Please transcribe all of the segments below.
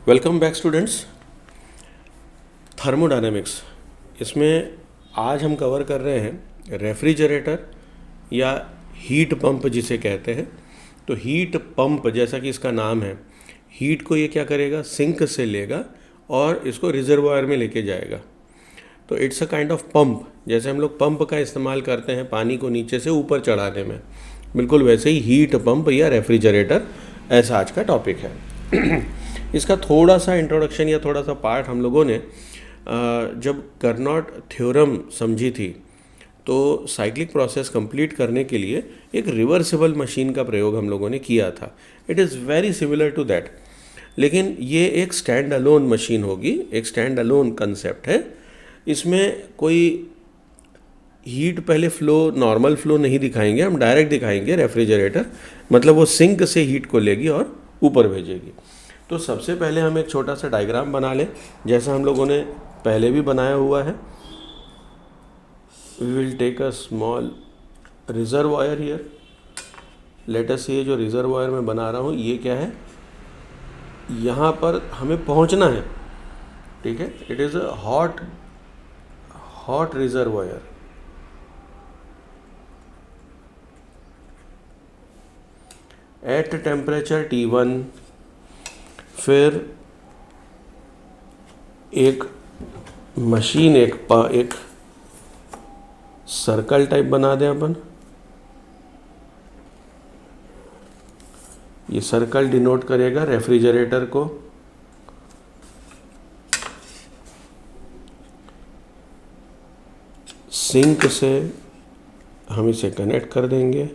Welcome back students. Thermodynamics, इसमें आज हम कवर कर रहे हैं रेफ्रिजरेटर या हीट पंप जिसे कहते हैं। तो हीट पंप जैसा कि इसका नाम है, हीट को ये क्या करेगा, सिंक से लेगा और इसको रिजर्वायर में लेके जाएगा। तो it's a kind of pump. जैसे हम लोग पंप का इस्तेमाल करते हैं पानी को नीचे से ऊपर चढ़ाने में, बिल्कुल वैसे ही हीट पंप या रेफ्रिजरेटर ऐसा आज का टॉपिक है। इसका थोड़ा सा इंट्रोडक्शन या थोड़ा सा पार्ट हम लोगों ने जब कर्नॉट थ्योरम समझी थी तो साइक्लिक प्रोसेस कंप्लीट करने के लिए एक रिवर्सिबल मशीन का प्रयोग हम लोगों ने किया था। It is very similar to that, लेकिन ये एक स्टैंड अलोन मशीन होगी, एक स्टैंड अलोन कंसेप्ट है। इसमें कोई हीट पहले फ्लो, नॉर्मल फ्लो नहीं दिखाएंगे, हम डायरेक्ट दिखाएंगे रेफ्रिजरेटर, मतलब वो सिंक से हीट को लेगी और ऊपर भेजेगी। तो सबसे पहले हम एक छोटा सा डायग्राम बना लें, जैसा हम लोगों ने पहले भी बनाया हुआ है। We will take a small reservoir here. Let us see, जो रिजर्वायर मैं बना रहा हूँ ये क्या है, यहाँ पर हमें पहुँचना है, ठीक है। It is a hot reservoir. At temperature T1, फिर एक मशीन, एक सर्कल टाइप बना दें अपन। ये सर्कल डिनोट करेगा रेफ्रिजरेटर को। सिंक से हम इसे कनेक्ट कर देंगे।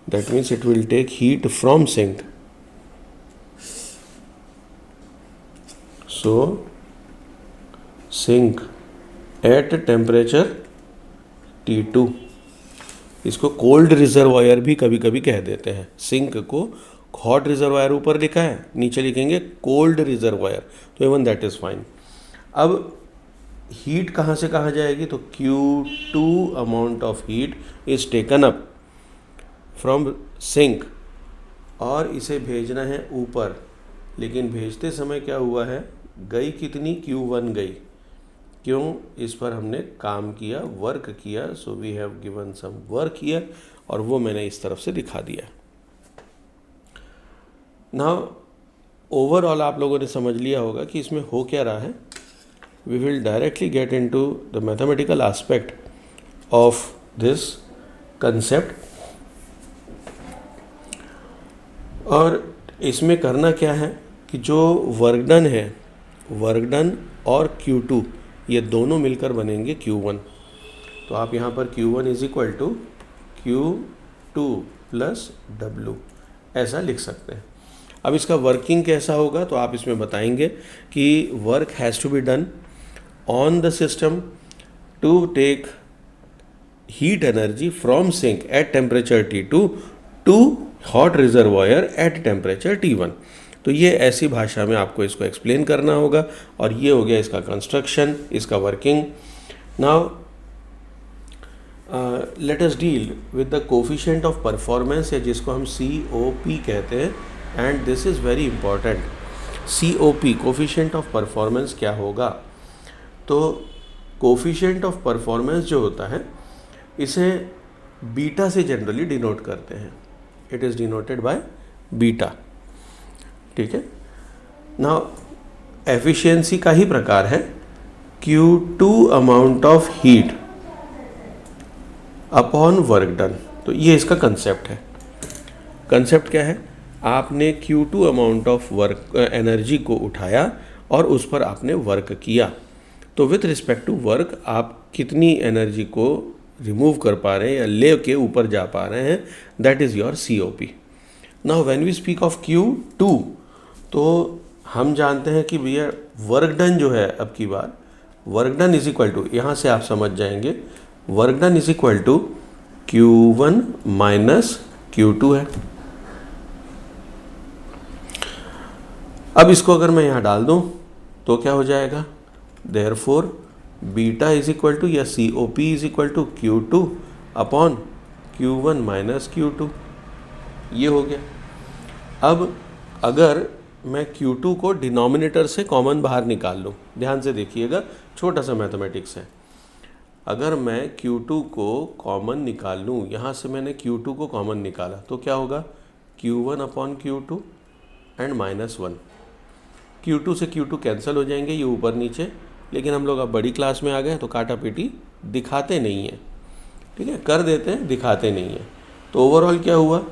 That means it will take heat from sink. So sink at temperature T2, इसको कोल्ड रिजर्वायर भी कभी कभी कह देते हैं। सिंक को हॉट रिजर्वायर ऊपर लिखा है, नीचे लिखेंगे कोल्ड रिजर्वायर, तो इवन दैट इज़ फाइन। अब हीट कहाँ से कहाँ जाएगी, तो Q2 amount of heat is taken up from sink और इसे भेजना है ऊपर। लेकिन भेजते समय क्या हुआ है, गई कितनी, Q1 गई। क्यों, इस पर हमने काम किया, वर्क किया। So we have given some work here, और वो मैंने इस तरफ से दिखा दिया। नाउ ओवरऑल आप लोगों ने समझ लिया होगा कि इसमें हो क्या रहा है। We will directly get into the mathematical aspect of this concept. और इसमें करना क्या है कि जो वर्क डन है, वर्क डन और Q2 ये दोनों मिलकर बनेंगे Q1। तो आप यहाँ पर Q1 is equal to Q2 plus W ऐसा लिख सकते हैं। अब इसका वर्किंग कैसा होगा, तो आप इसमें बताएंगे कि work has to be done on the system to take heat energy from sink at temperature T2 to hot reservoir at temperature T1। तो ये ऐसी भाषा में आपको इसको एक्सप्लेन करना होगा, और ये हो गया इसका कंस्ट्रक्शन, इसका working. Now let us deal with the coefficient of performance, या जिसको हम COP कहते हैं, and this is very important. COP, coefficient of performance क्या होगा, तो कोफिशिएंट ऑफ परफॉर्मेंस जो होता है इसे बीटा से जनरली डिनोट करते हैं। It is denoted by beta, ठीक है। नाउ एफिशिएंसी का ही प्रकार है Q2 amount of heat upon work done. तो ये इसका कंसेप्ट है। कंसेप्ट क्या है, आपने Q2 amount of work energy को उठाया और उस पर आपने वर्क किया। तो विथ रिस्पेक्ट टू वर्क आप कितनी एनर्जी को रिमूव कर पा रहे हैं या ले के ऊपर जा पा रहे हैं, that is your COP। Now when we speak of Q2, तो हम जानते हैं कि भैया वर्क डन जो है, अब की बार work done is equal to, यहाँ से आप समझ जाएंगे, work done is equal to Q1 minus Q2 है। अब इसको अगर मैं यहाँ डाल दूँ तो क्या हो जाएगा, therefore beta is equal to, या COP is equal to Q2 upon Q1 minus Q2। ये हो गया। अब अगर मैं Q2 को डिनोमिनेटर से कॉमन बाहर निकाल लूँ, ध्यान से देखिएगा, छोटा सा मैथमेटिक्स है। अगर मैं Q2 को कॉमन निकाल लूँ, यहाँ से मैंने Q2 को कॉमन निकाला तो क्या होगा, Q1 upon Q2 and -1। Q2 से Q2 कैंसिल हो जाएंगे, ये ऊपर नीचे, लेकिन हम लोग अब बड़ी क्लास में आ गए तो काटा पीटी दिखाते नहीं हैं, ठीक है, कर देते हैं, दिखाते नहीं हैं। तो ओवरऑल क्या हुआ,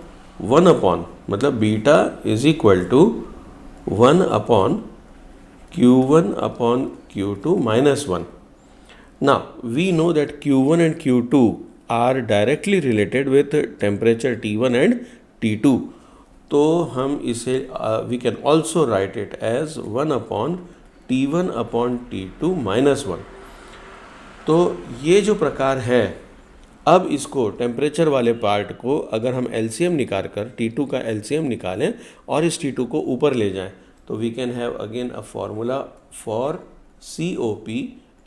1 अपॉन, मतलब beta is equal to 1 upon Q1 upon Q2 -1। Now we know that Q1 and Q2 are directly related with temperature T1 and T2, तो हम इसे we can also write it as 1 upon T1 upon T2 -1। तो ये जो प्रकार है, अब इसको टेम्परेचर वाले पार्ट को अगर हम एलसीएम निकाल कर T2 का एलसीएम निकालें और इस T2 को ऊपर ले जाएं, तो we can have again a formula for COP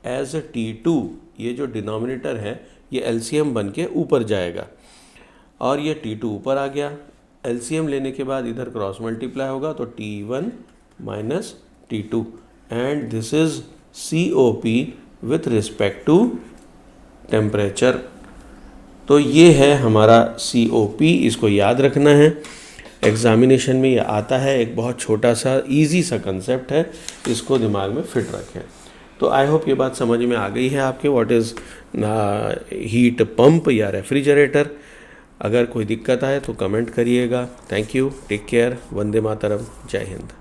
as a T2। ये जो डिनोमिनेटर है ये एलसीएम बन के ऊपर जाएगा और ये T2 ऊपर आ गया। एलसीएम लेने के बाद इधर क्रॉस मल्टीप्लाई होगा तो T1 minus T2 and this is COP with respect to temperature. तो ये है हमारा COP, इसको याद रखना है, एग्जामिनेशन में ये आता है, एक बहुत छोटा सा इजी सा कंसेप्ट है, इसको दिमाग में फिट रखें। तो आई होप ये बात समझ में आ गई है आपके, व्हाट इज़ हीट पंप या रेफ्रिजरेटर। अगर कोई दिक्कत आए तो कमेंट करिएगा। Thank you, take care, Vande Mataram, जय हिंद।